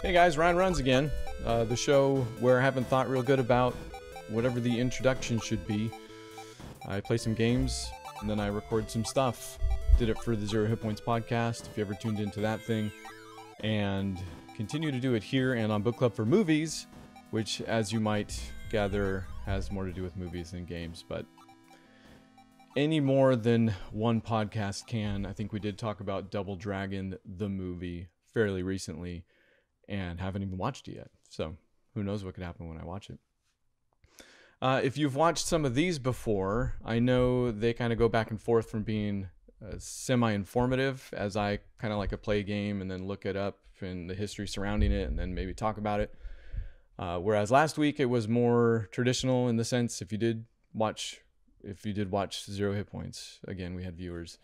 Hey guys, Ryan Runs again. The show where I haven't thought real good about whatever the introduction should be. I play some games, and then I record some stuff. Did it for the Zero Hit Points podcast, if you ever tuned into that thing. And continue to do it here and on Book Club for Movies, which, as you might gather, has more to do with movies than games. But any more than one podcast can. I think we did talk about Double Dragon, the movie, fairly recently, and haven't even watched it yet. So who knows what could happen when I watch it. If you've watched some of these before, I know they kind of go back and forth from being semi-informative, as I kind of like to play a game and then look it up and the history surrounding it and then maybe talk about it. Whereas last week it was more traditional in the sense, if you did watch Zero Hit Points, again, we had viewers,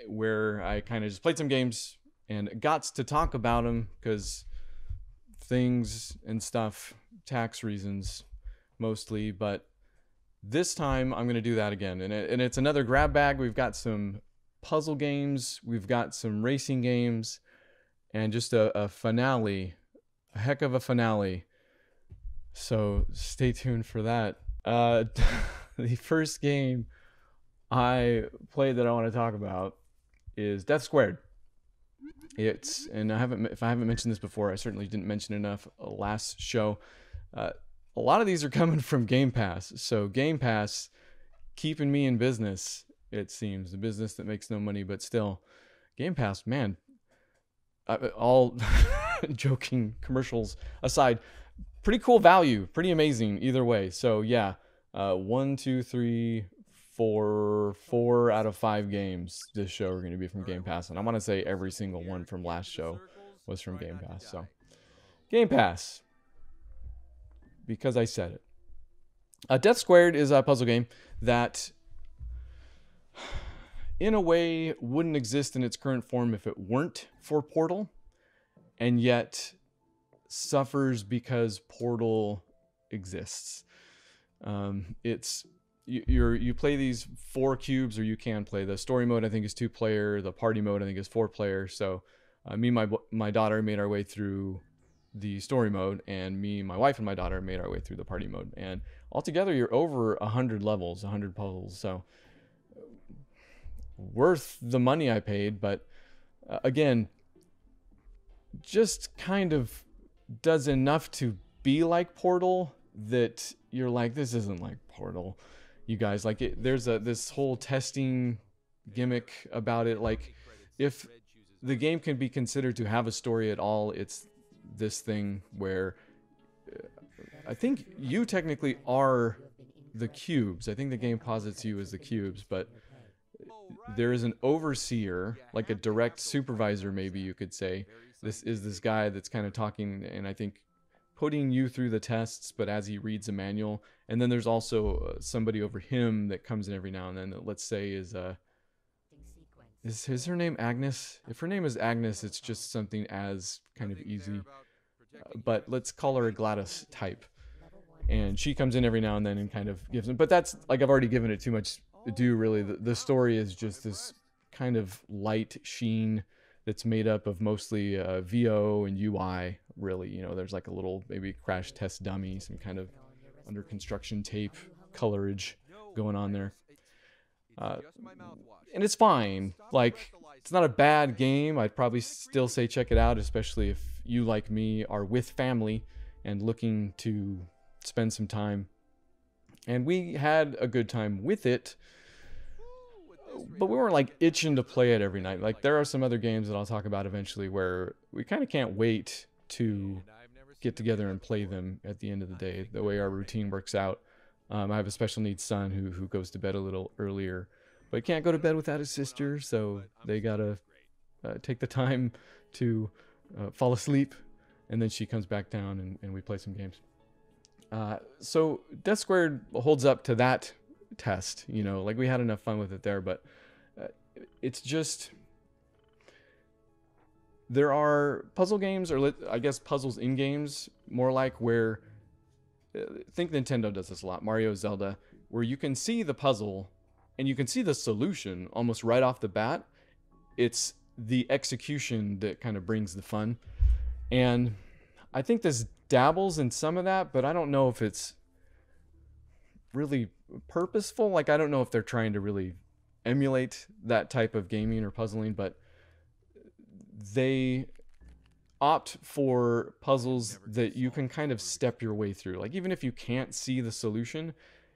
where I kind of just played some games and got to talk about them because things and stuff, tax reasons mostly. But this time I'm going to do that again. And it's another grab bag. We've got some puzzle games. We've got some racing games. And just a finale, a heck of a finale. So stay tuned for that. The first game I played that I want to talk about is Death Squared. And if I haven't mentioned this before, I certainly didn't mention enough last show. A lot of these are coming from Game Pass. So Game Pass keeping me in business, it seems. The business that makes no money, but still. Game Pass, man. All joking commercials aside, pretty cool value. Pretty amazing either way. So yeah, 1, 2, 3, 4 out of 5 games this show are going to be from Game Pass. And I want to say every single one from last show was from Game Pass. So Game Pass, because I said it. Death Squared is a puzzle game that in a way wouldn't exist in its current form if it weren't for Portal, and yet suffers because Portal exists. You play these 4 cubes, or you can play. The story mode I think is 2-player. The party mode I think is 4-player. So me and my daughter made our way through the story mode, and my wife and my daughter made our way through the party mode. And altogether you're over 100 levels, 100 puzzles. So worth the money I paid, but again, just kind of does enough to be like Portal that you're like, this isn't like Portal. You guys, like there's this whole testing gimmick about it. Like, if the game can be considered to have a story at all, it's this thing where I think you technically are the cubes. I think the game posits you as the cubes, but there is an overseer, like a direct supervisor, maybe you could say. This is this guy that's kind of talking, and I think putting you through the tests, but as he reads a manual. And then there's also somebody over him that comes in every now and then that, let's say, is her name Agnes? If her name is Agnes, it's just something as kind of easy. But let's call her a Gladys type. And she comes in every now and then and kind of gives them. But that's, like, I've already given it too much to do, really. The story is just this kind of light sheen that's made up of mostly VO and UI, really. You know, there's like a little maybe crash test dummy, some kind of under construction tape colorage going on there. And it's fine. Like, it's not a bad game. I'd probably still say check it out, especially if you, like me, are with family and looking to spend some time. And we had a good time with it, but we weren't like itching to play it every night. Like, there are some other games that I'll talk about eventually where we kind of can't wait to get together and play them at the end of the day, the way our routine works out. I have a special needs son who goes to bed a little earlier, but he can't go to bed without his sister, so they gotta take the time to fall asleep, and then she comes back down and we play some games. So Death Squared holds up to that test, you know, like we had enough fun with it there, but it's just, there are puzzle games, or I guess puzzles in games, more like, where think Nintendo does this a lot, Mario, Zelda, where you can see the puzzle and you can see the solution almost right off the bat. It's the execution that kind of brings the fun. And I think this dabbles in some of that, but I don't know if it's really purposeful. Like, I don't know if they're trying to really emulate that type of gaming or puzzling, but they opt for puzzles that you can kind of step your way through. Like, even if you can't see the solution,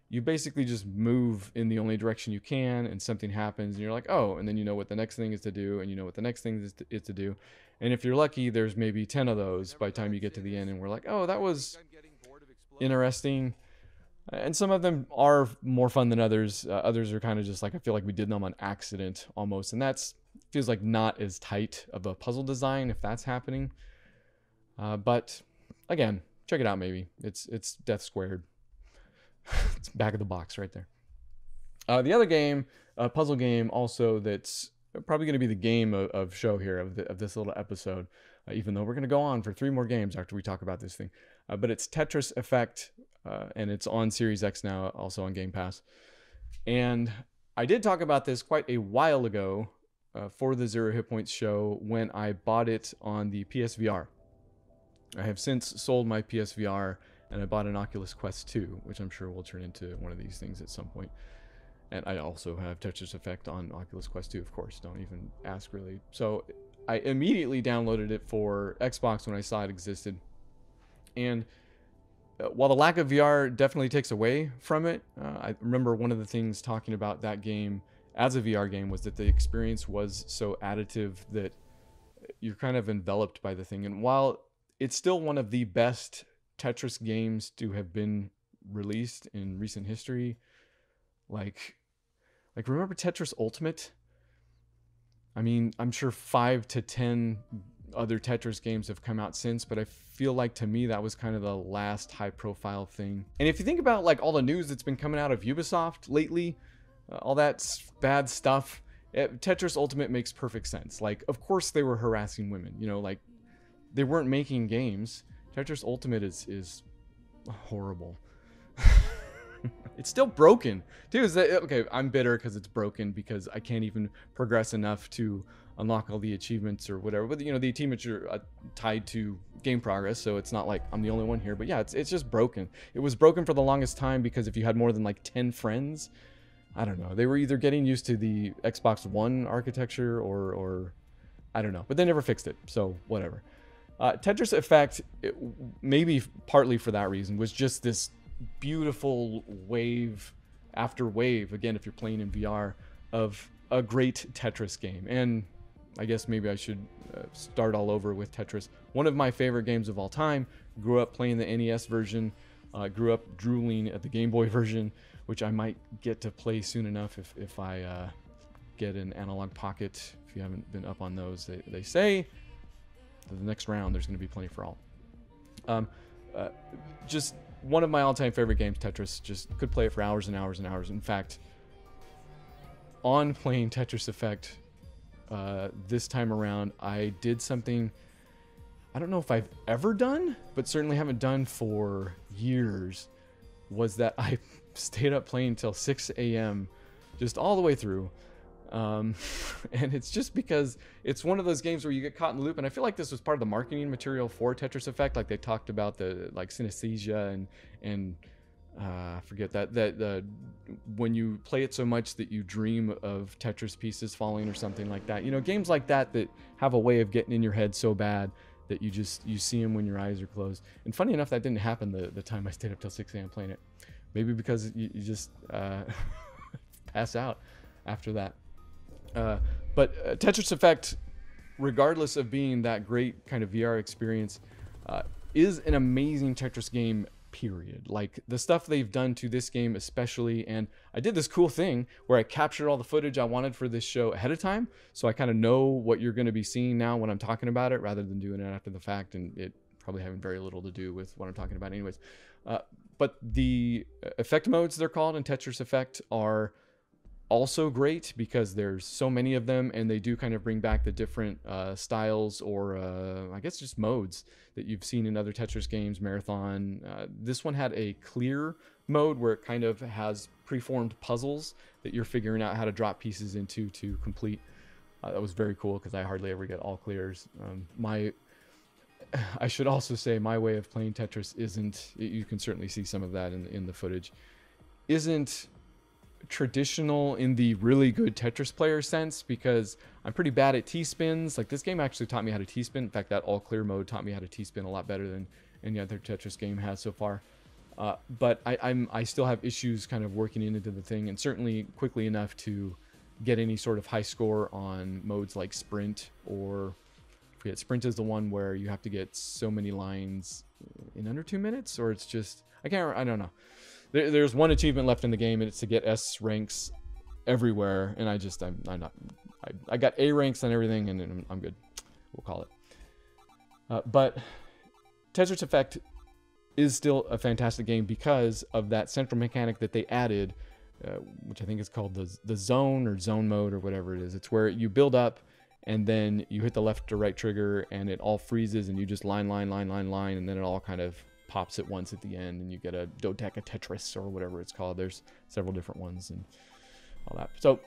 you basically just move in the only direction you can, and something happens and you're like, oh, and then you know what the next thing is to do, and you know what the next thing is to do. And if you're lucky, there's maybe 10 of those by the time you get to the end, and we're like, oh, that was interesting. And some of them are more fun than others. Others are kind of just like, I feel like we did them on accident almost, and that's feels like not as tight of a puzzle design if that's happening. But again, check it out. Maybe it's Death Squared. It's back of the box right there. The other game, puzzle game, also that's probably going to be the game of show here of this little episode. Even though we're going to go on for 3 more games after we talk about this thing, but it's Tetris Effect, and it's on Series X now, also on Game Pass. And I did talk about this quite a while ago for the Zero Hit Points show when I bought it on the PSVR. I have since sold my PSVR, and I bought an Oculus Quest 2, which I'm sure will turn into one of these things at some point. And I also have Tetris Effect on Oculus Quest 2, of course. Don't even ask, really. So I immediately downloaded it for Xbox when I saw it existed. And while the lack of VR definitely takes away from it, I remember one of the things talking about that game as a VR game was that the experience was so additive that you're kind of enveloped by the thing. And while it's still one of the best Tetris games to have been released in recent history, like remember Tetris Ultimate? I mean, I'm sure 5 to 10 other Tetris games have come out since, but I feel like to me that was kind of the last high profile thing. And if you think about like all the news that's been coming out of Ubisoft lately, all that bad stuff, Tetris Ultimate makes perfect sense. Like, of course they were harassing women, you know, like they weren't making games. Tetris Ultimate is horrible. It's still broken too. Is that okay? I'm bitter because it's broken because I can't even progress enough to unlock all the achievements or whatever. But you know, the achievements are tied to game progress, so it's not like I'm the only one here. But yeah, it's just broken. It was broken for the longest time because if you had more than like 10 friends, I don't know, they were either getting used to the Xbox One architecture or I don't know. But they never fixed it, so whatever. Tetris Effect, maybe partly for that reason, was just this beautiful wave after wave, again, if you're playing in VR, of a great Tetris game. And I guess maybe I should start all over with Tetris. One of my favorite games of all time. Grew up playing the NES version. Grew up drooling at the Game Boy version, which I might get to play soon enough if I get an Analog Pocket. If you haven't been up on those, they say the next round there's going to be plenty for all. Just one of my all-time favorite games, Tetris. Just could play it for hours and hours and hours. In fact, on playing Tetris Effect this time around, I did something I don't know if I've ever done, but certainly haven't done for years, was that I stayed up playing till 6 a.m. just all the way through. And it's just because it's one of those games where you get caught in the loop, and I feel like this was part of the marketing material for Tetris Effect. Like they talked about the like synesthesia and I forget that when you play it so much that you dream of Tetris pieces falling or something like that. You know, games like that have a way of getting in your head so bad that you see them when your eyes are closed. And funny enough, that didn't happen the time I stayed up till 6 a.m. playing it. Maybe because you just pass out after that. But Tetris Effect, regardless of being that great kind of VR experience, is an amazing Tetris game, period. Like the stuff they've done to this game especially, and I did this cool thing where I captured all the footage I wanted for this show ahead of time, so I kind of know what you're going to be seeing now when I'm talking about it, rather than doing it after the fact, and it probably having very little to do with what I'm talking about anyways. But the effect modes, they're called, in Tetris Effect are also great because there's so many of them, and they do kind of bring back the different styles or I guess just modes that you've seen in other Tetris games, Marathon. This one had a clear mode where it kind of has preformed puzzles that you're figuring out how to drop pieces into to complete. That was very cool because I hardly ever get all clears. I should also say my way of playing Tetris isn't, you can certainly see some of that in the footage, isn't traditional in the really good Tetris player sense, because I'm pretty bad at T-spins. Like, this game actually taught me how to T-spin. In fact, that all clear mode taught me how to T-spin a lot better than any other Tetris game has so far. But I still have issues kind of working into the thing, and certainly quickly enough to get any sort of high score on modes like Sprint, or I forget, Sprint is the one where you have to get so many lines in under 2 minutes, or it's just, I don't know. There's one achievement left in the game, and it's to get S ranks everywhere, and I got A ranks on everything, and I'm good. We'll call it. But Tetris Effect is still a fantastic game because of that central mechanic that they added, which I think is called the zone or zone mode or whatever it is. It's where you build up, and then you hit the left or right trigger, and it all freezes, and you just line, and then it all kind of pops at once at the end, and you get a dodeca Tetris or whatever it's called. There's several different ones and all that. So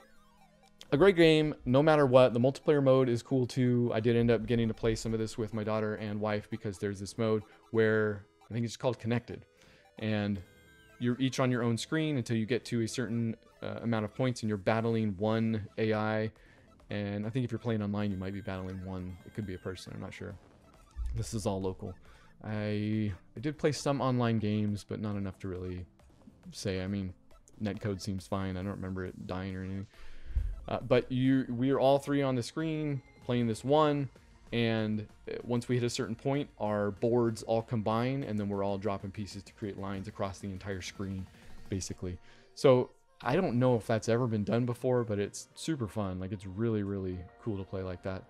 a great game no matter what. The multiplayer mode is cool too. I did end up getting to play some of this with my daughter and wife, because there's this mode where I think it's called Connected, and you're each on your own screen until you get to a certain amount of points, and you're battling one AI. And I think if you're playing online, you might be battling one. It could be a person, I'm not sure. This is all local. I did play some online games, but not enough to really say. I mean, netcode seems fine. I don't remember it dying or anything. But we are all three on the screen playing this one, and once we hit a certain point, our boards all combine, and then we're all dropping pieces to create lines across the entire screen, basically. So I don't know if that's ever been done before, but it's super fun. Like, it's really, really cool to play like that.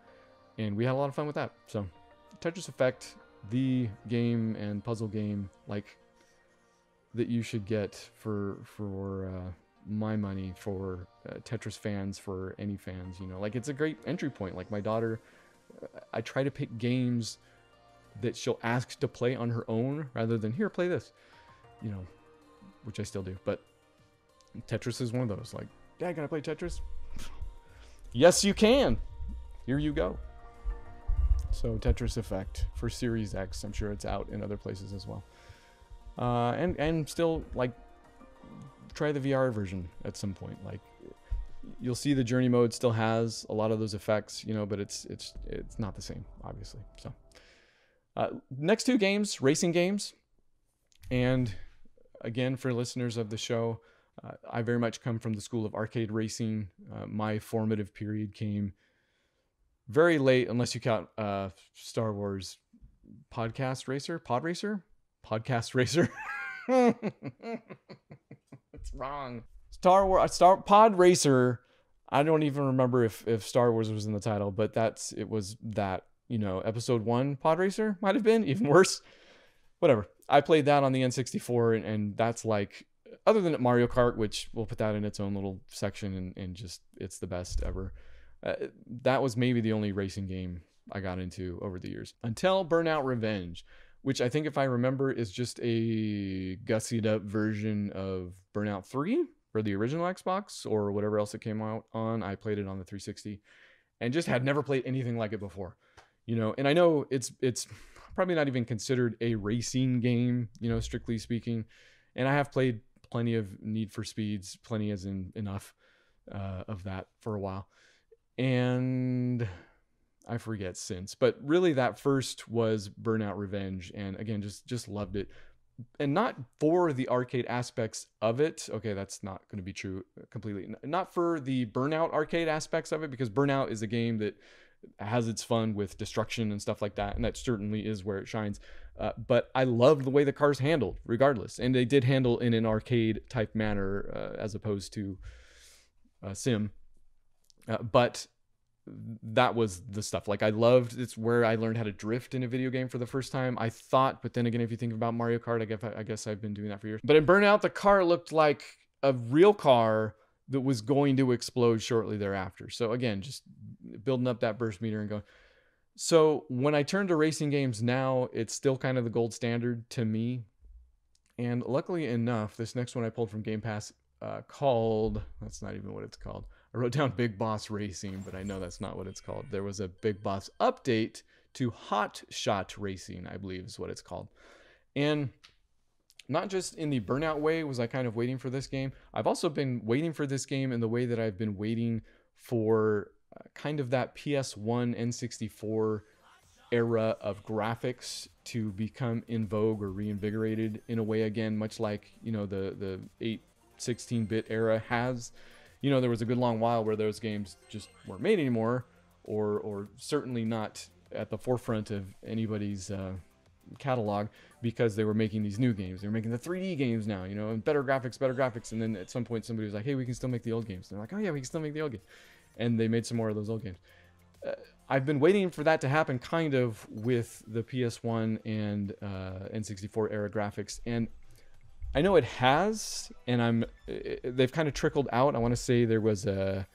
And we had a lot of fun with that. So Tetris Effect, the game and puzzle game, like, that you should get for my money, for Tetris fans, for any fans, you know. Like, it's a great entry point. Like, my daughter, I try to pick games that she'll ask to play on her own rather than, here, play this, you know, which I still do. But Tetris is one of those. Like, Dad, can I play Tetris? Yes, you can. Here you go. So Tetris Effect for Series X. I'm sure it's out in other places as well. And still, like, try the VR version at some point. Like, you'll see the journey mode still has a lot of those effects, you know, but it's not the same, obviously. So next two games, racing games. And again, for listeners of the show, I very much come from the school of arcade racing. My formative period came very late, unless you count Star Wars Podcast Racer? Pod Racer? Podcast Racer. It's wrong. Pod Racer. I don't even remember if Star Wars was in the title, but it was that, you know, episode 1 Pod Racer might have been even worse. Whatever. I played that on the N64, and that's like, other than Mario Kart, which we'll put that in its own little section, and just, it's the best ever. That was maybe the only racing game I got into over the years, until Burnout Revenge, which I think, if I remember, is just a gussied up version of Burnout 3 for the original Xbox, or whatever else it came out on. I played it on the 360 and just had never played anything like it before, you know. And I know it's probably not even considered a racing game, you know, strictly speaking. And I have played plenty of Need for Speeds, plenty as in enough of that for a while. And I forget since, but really that first was Burnout Revenge. And again, just loved it. And not for the arcade aspects of it. Okay, that's not going to be true completely. Not for the Burnout arcade aspects of it, because Burnout is a game that has its fun with destruction and stuff like that, and that certainly is where it shines. But I loved the way the cars handled, regardless. And they did handle in an arcade type manner, as opposed to sim. But that was the stuff. Like, I loved, it's where I learned how to drift in a video game for the first time, I thought. But then again, if you think about Mario Kart, I guess I've been doing that for years. But in Burnout, the car looked like a real car that was going to explode shortly thereafter. So again, just building up that burst meter and going. So when I turn to racing games now, it's still kind of the gold standard to me. And luckily enough, this next one I pulled from Game Pass, called, that's not even what it's called. I wrote down Big Boss Racing, but I know that's not what it's called. There was a Big Boss update to Hotshot Racing, I believe is what it's called. And not just in the Burnout way was I kind of waiting for this game. I've also been waiting for this game in the way that I've been waiting for kind of that PS1 N64 era of graphics to become in vogue or reinvigorated in a way again, much like, you know, the 16-bit era has. You know, there was a good long while where those games just weren't made anymore, or certainly not at the forefront of anybody's catalog, because they were making these new games. They were making the 3D games now, you know, and better graphics. And then at some point somebody was like, hey, we can still make the old games. And they're like, oh yeah, we can still make the old games. And they made some more of those old games. I've been waiting for that to happen kind of with the PS1 and N64 era graphics. And I know it has, and they've kind of trickled out. I want to say there was this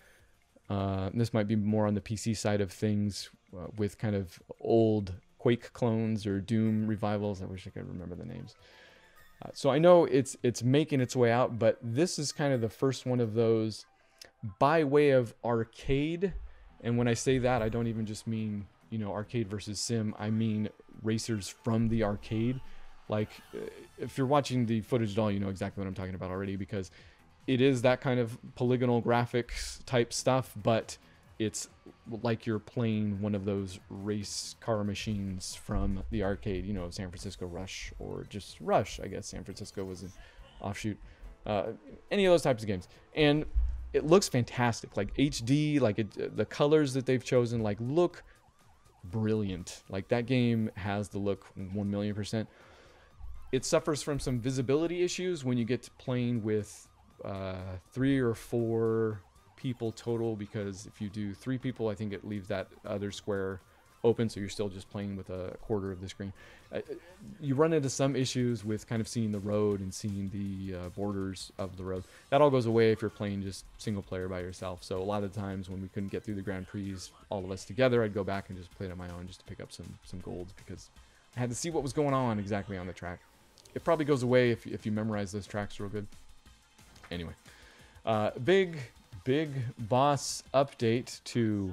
might be more on the PC side of things with kind of old Quake clones or Doom revivals. I wish I could remember the names. So I know it's making its way out, but this is kind of the first one of those by way of arcade. And when I say that, I don't even just mean, you know, arcade versus sim. I mean racers from the arcade. Like, if you're watching the footage at all, you know exactly what I'm talking about already, because it is that kind of polygonal graphics type stuff, but it's like you're playing one of those race car machines from the arcade, you know, San Francisco Rush, or just Rush, I guess. San Francisco was an offshoot. Any of those types of games. And it looks fantastic, like HD, like the colors that they've chosen, like look brilliant. Like that game has the look 1,000,000%. It suffers from some visibility issues when you get to playing with 3 or 4 people total, because if you do 3 people, I think it leaves that other square open, so you're still just playing with a quarter of the screen. You run into some issues with kind of seeing the road and seeing the borders of the road. That all goes away if you're playing just single player by yourself. So a lot of the times when we couldn't get through the Grand Prix, all of us together, I'd go back and just play it on my own just to pick up some golds, because I had to see what was going on exactly on the track. It probably goes away if you memorize those tracks real good. Anyway, big boss update to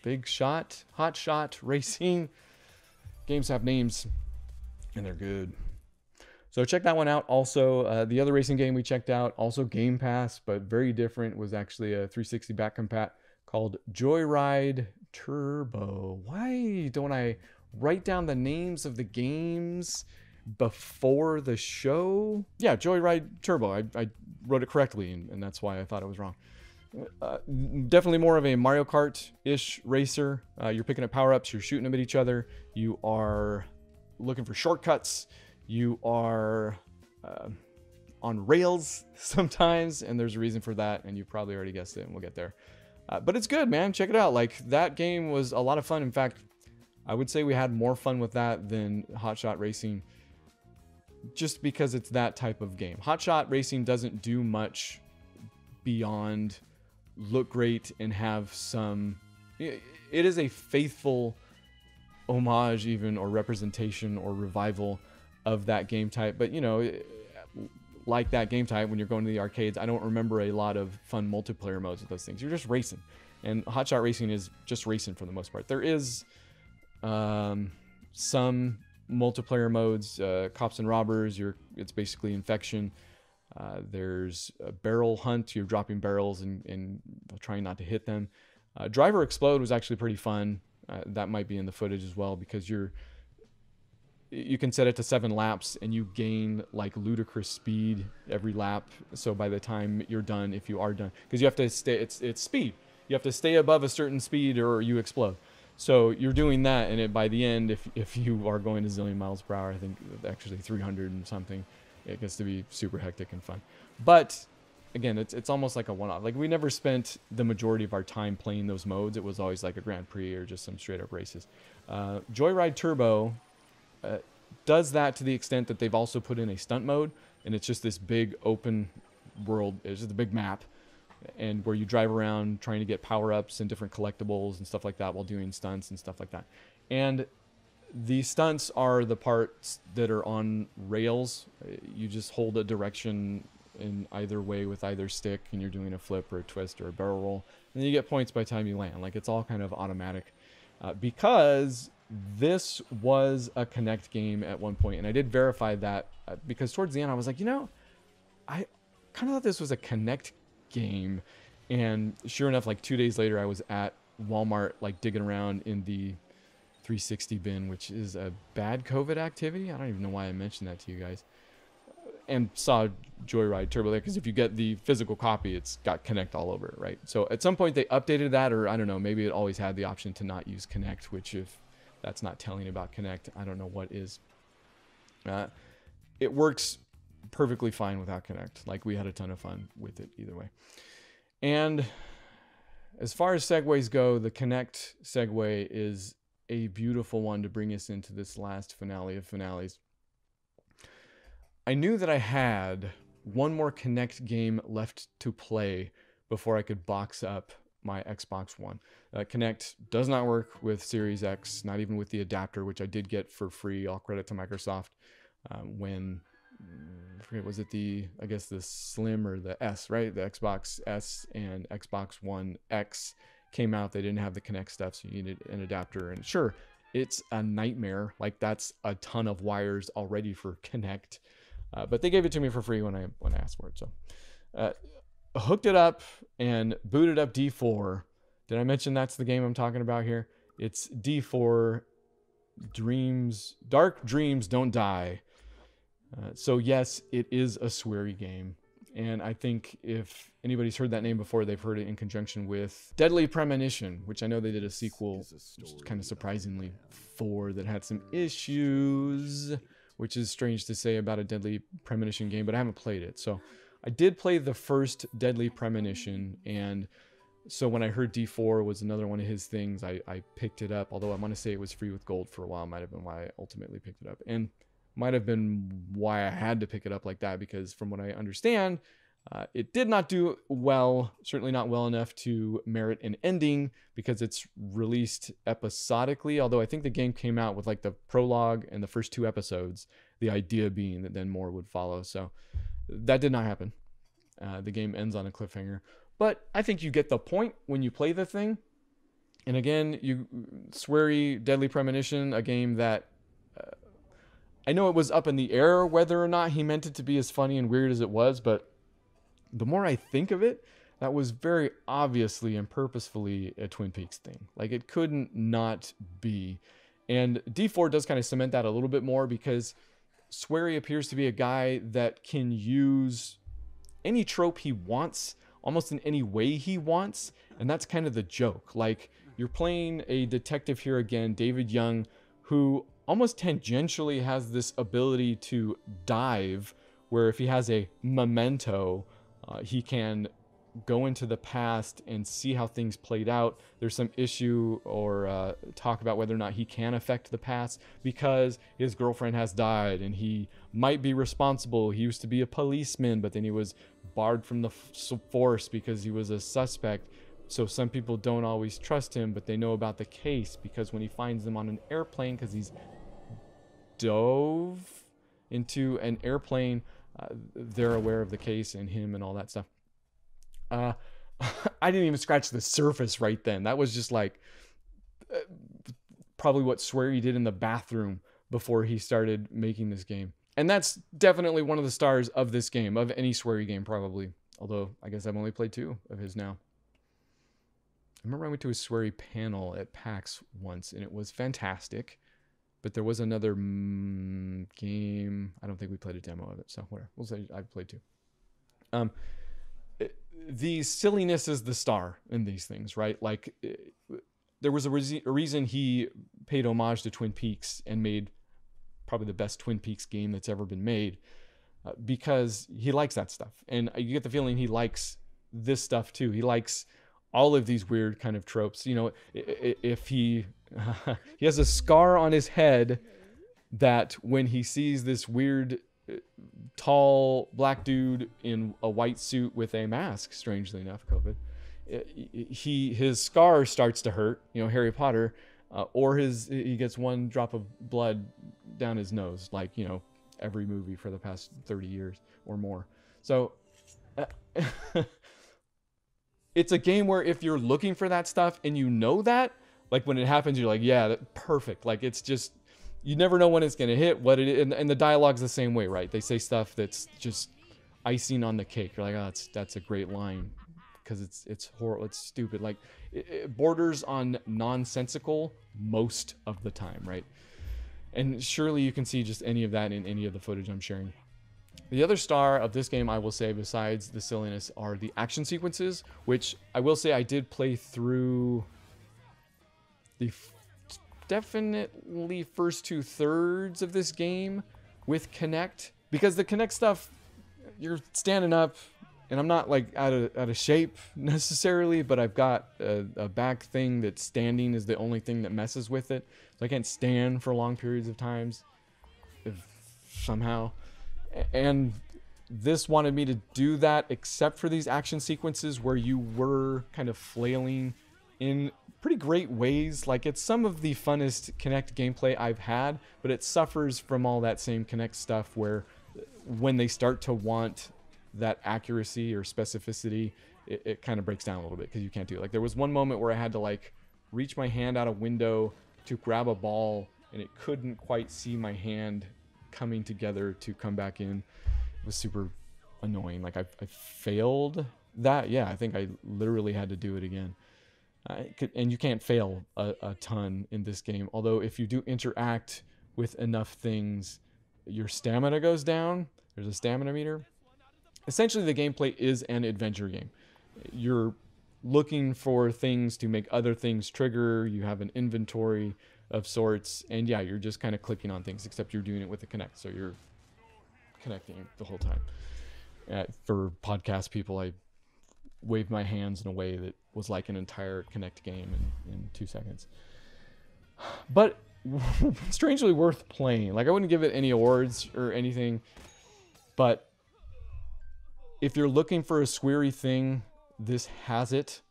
Hotshot Racing. Games have names, and they're good. So check that one out. Also, the other racing game we checked out, also Game Pass, but very different, was actually a 360 back compat called JoyRide Turbo. Why don't I write down the names of the games before the show? Yeah, JoyRide Turbo. I wrote it correctly, and that's why I thought it was wrong. Definitely more of a Mario Kart-ish racer. You're picking up power-ups, you're shooting them at each other, you are looking for shortcuts, you are on rails sometimes, and there's a reason for that, and you probably already guessed it, and we'll get there. But it's good, man. Check it out. Like, that game was a lot of fun. In fact, I would say we had more fun with that than Hotshot Racing, just because it's that type of game. Hotshot Racing doesn't do much beyond look great and have some... It is a faithful homage even, or representation or revival of that game type. But, you know, like that game type, when you're going to the arcades, I don't remember a lot of fun multiplayer modes with those things. You're just racing. And Hotshot Racing is just racing for the most part. There is some multiplayer modes, cops and robbers. It's basically infection. There's a barrel hunt. You're dropping barrels and trying not to hit them. Driver Explode was actually pretty fun. That might be in the footage as well, because you can set it to 7 laps and you gain like ludicrous speed every lap. So by the time you're done, if you are done, because you have to stay, it's speed. You have to stay above a certain speed or you explode. So you're doing that, and by the end, if you are going a zillion miles per hour, I think actually 300 and something, it gets to be super hectic and fun. But again, it's almost like a one-off. Like, we never spent the majority of our time playing those modes. It was always like a Grand Prix or just some straight-up races. JoyRide Turbo does that to the extent that they've also put in a stunt mode, and it's just this big open world. It's just a big map, and where you drive around trying to get power-ups and different collectibles and stuff like that while doing stunts and stuff like that. And the stunts are the parts that are on rails. You just hold a direction in either way with either stick, and you're doing a flip or a twist or a barrel roll, and then you get points by the time you land. Like, it's all kind of automatic, because this was a Kinect game at one point, and I did verify that because towards the end I was like, you know, I kind of thought this was a Kinect game, and sure enough, like 2 days later, I was at Walmart, like digging around in the 360 bin, which is a bad COVID activity. I don't even know why I mentioned that to you guys, and saw JoyRide Turbo there, because if you get the physical copy, it's got Kinect all over it, right? So at some point they updated that, or I don't know, maybe it always had the option to not use Kinect, which if that's not telling about Kinect, I don't know what is. It works perfectly fine without Kinect. Like, we had a ton of fun with it either way. And as far as segues go, the Kinect segue is a beautiful one to bring us into this last finale of finales. I knew that I had one more Kinect game left to play before I could box up my Xbox One. Kinect does not work with Series X, not even with the adapter, which I did get for free. All credit to Microsoft. When, I forget, was it I guess the Slim or the S, right? The Xbox S and Xbox One X came out. They didn't have the Kinect stuff, so you needed an adapter. And sure, it's a nightmare. Like, that's a ton of wires already for Kinect. But they gave it to me for free when I asked for it. So hooked it up and booted up D4. Did I mention that's the game I'm talking about here? It's D4 Dreams, Dark Dreams Don't Die. So yes, it is a sweary game. And I think if anybody's heard that name before, they've heard it in conjunction with Deadly Premonition, which I know they did a sequel, kind of surprisingly, for that had some issues, which is strange to say about a Deadly Premonition game, but I haven't played it. So I did play the first Deadly Premonition, and so when I heard D4 was another one of his things, I picked it up, although I want to say it was free with gold for a while. Might have been why I ultimately picked it up, and might have been why I had to pick it up like that, because from what I understand, it did not do well, certainly not well enough to merit an ending, because it's released episodically, although I think the game came out with like the prologue and the first 2 episodes, the idea being that then more would follow. So that did not happen. The game ends on a cliffhanger, but I think you get the point when you play the thing. And again, sweary Deadly Premonition, a game that I know it was up in the air whether or not he meant it to be as funny and weird as it was, but the more I think of it, that was very obviously and purposefully a Twin Peaks thing. Like, it couldn't not be. And D4 does kind of cement that a little bit more, because Swery appears to be a guy that can use any trope he wants, almost in any way he wants, and that's kind of the joke. Like, you're playing a detective here again, David Young, who almost tangentially has this ability to dive, where if he has a memento, he can go into the past and see how things played out. There's some issue or talk about whether or not he can affect the past, because his girlfriend has died and he might be responsible. He used to be a policeman, but then he was barred from the force because he was a suspect. So some people don't always trust him, but they know about the case, because when he finds them on an airplane, because he's dove into an airplane, they're aware of the case and him and all that stuff. I didn't even scratch the surface right then. That was just like probably what Swery did in the bathroom before he started making this game. And that's definitely one of the stars of this game, of any Swery game probably. Although I guess I've only played 2 of his now. I remember I went to a Swery panel at PAX once, and it was fantastic. But there was another game. I don't think we played a demo of it, so whatever. We'll say I've played 2. The silliness is the star in these things, right? Like, there was a reason he paid homage to Twin Peaks and made probably the best Twin Peaks game that's ever been made, because he likes that stuff. And you get the feeling he likes this stuff too. He likes all of these weird kind of tropes. You know, if he he has a scar on his head that when he sees this weird tall black dude in a white suit with a mask, strangely enough, COVID, his scar starts to hurt, you know, Harry Potter, or he gets one drop of blood down his nose, like, you know, every movie for the past 30 years or more. So it's a game where if you're looking for that stuff and you know that, like when it happens, you're like, yeah, perfect. Like it's just, you never know when it's gonna hit, what it is, and the dialogue's the same way, right? They say stuff that's just icing on the cake. You're like, oh, that's a great line, because it's horrible, it's stupid. Like it borders on nonsensical most of the time, right? And surely you can see just any of that in any of the footage I'm sharing. The other star of this game, I will say, besides the silliness, are the action sequences, which I will say I did play through the definitely first 2/3 of this game with Kinect, because the Kinect stuff, you're standing up, and I'm not like out of shape necessarily, but I've got a back thing that standing is the only thing that messes with it, so I can't stand for long periods of times, if somehow. And this wanted me to do that, except for these action sequences where you were kind of flailing in pretty great ways. Like, it's some of the funnest Kinect gameplay I've had, but it suffers from all that same Kinect stuff where when they start to want that accuracy or specificity, it kind of breaks down a little bit, because you can't do it. Like, there was one moment where I had to like reach my hand out a window to grab a ball, and it couldn't quite see my hand coming together to come back in. It was super annoying. Like, I failed that. Yeah, I think I literally had to do it again. And you can't fail a ton in this game, although if you do interact with enough things, your stamina goes down. There's a stamina meter. Essentially, the gameplay is an adventure game. You're looking for things to make other things trigger. You have an inventory of sorts, and yeah, you're just kind of clicking on things, except you're doing it with a Kinect, so you're connecting the whole time. For podcast people, I waved my hands in a way that was like an entire Kinect game in 2 seconds. But strangely worth playing. Like, I wouldn't give it any awards or anything, but if you're looking for a squeary thing, this has it.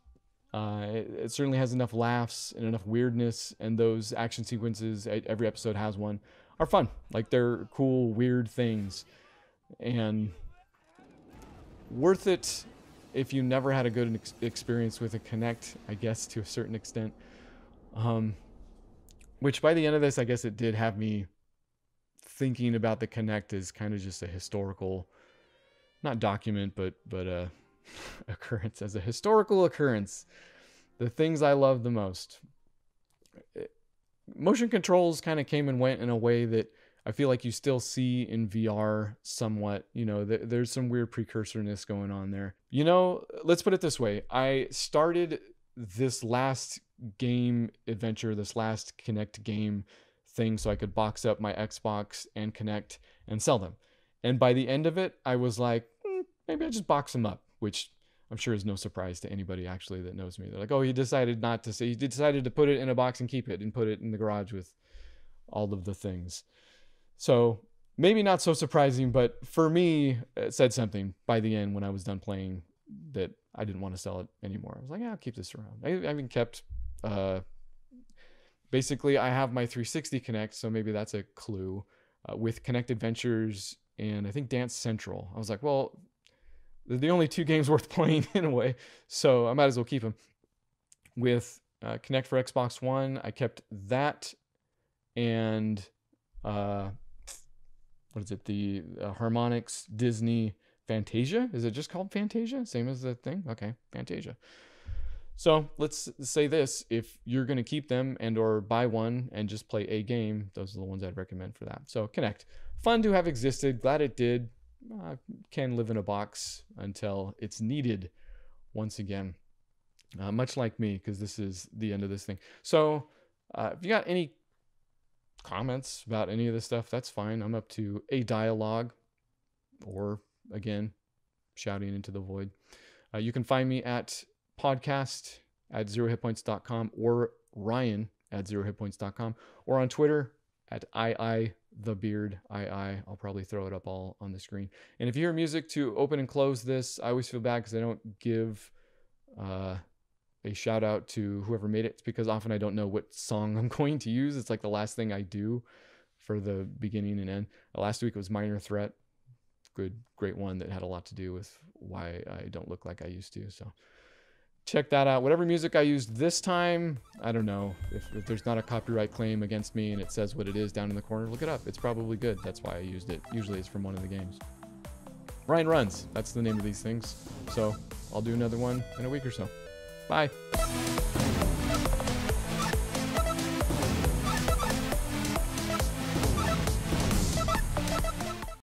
It certainly has enough laughs and enough weirdness, and those action sequences, every episode has one, are fun. Like, they're cool, weird things, and worth it if you never had a good experience with a Kinect, I guess, to a certain extent. Which by the end of this, I guess it did have me thinking about the Kinect as kind of just a historical, not document, but occurrence, as a historical occurrence. The things I love the most. Motion controls kind of came and went in a way that I feel like you still see in VR somewhat. You know, there's some weird precursorness going on there. You know, let's put it this way. I started this last game adventure, this last Kinect game thing, so I could box up my Xbox and Kinect and sell them. And by the end of it, I was like, maybe I just box them up, which I'm sure is no surprise to anybody actually that knows me. They're like, oh, he decided not to say, he decided to put it in a box and keep it and put it in the garage with all of the things. So maybe not so surprising, but for me, it said something by the end when I was done playing that I didn't want to sell it anymore. I was like, yeah, I'll keep this around. I even kept, basically I have my 360 Kinect, so maybe that's a clue, with Kinect Adventures and I think Dance Central. I was like, well, they're the only two games worth playing in a way, so I might as well keep them. With Kinect for Xbox One, I kept that, and what is it? The Harmonix Disney Fantasia? Is it just called Fantasia? Same as the thing? Okay, Fantasia. So let's say this: if you're going to keep them and or buy one and just play a game, those are the ones I'd recommend for that. So Kinect, fun to have existed. Glad it did. Can live in a box until it's needed once again. Much like me, because this is the end of this thing. So if you got any comments about any of this stuff, that's fine. I'm up to a dialogue, or again, shouting into the void. You can find me at podcast@zerohitpoints.com or Ryan at zerohitpoints.com, or on Twitter at @IITheBeard. I'll probably throw it up all on the screen. And if you hear music to open and close this, I always feel bad because I don't give a shout out to whoever made it. It's because often I don't know what song I'm going to use. It's like the last thing I do for the beginning and end. Last week it was Minor Threat. Great one that had a lot to do with why I don't look like I used to. So check that out. Whatever music I used this time, I don't know. If there's not a copyright claim against me and it says what it is down in the corner, look it up. It's probably good. That's why I used it. Usually it's from one of the games. Ryan Runs. That's the name of these things. So I'll do another one in a week or so. Bye.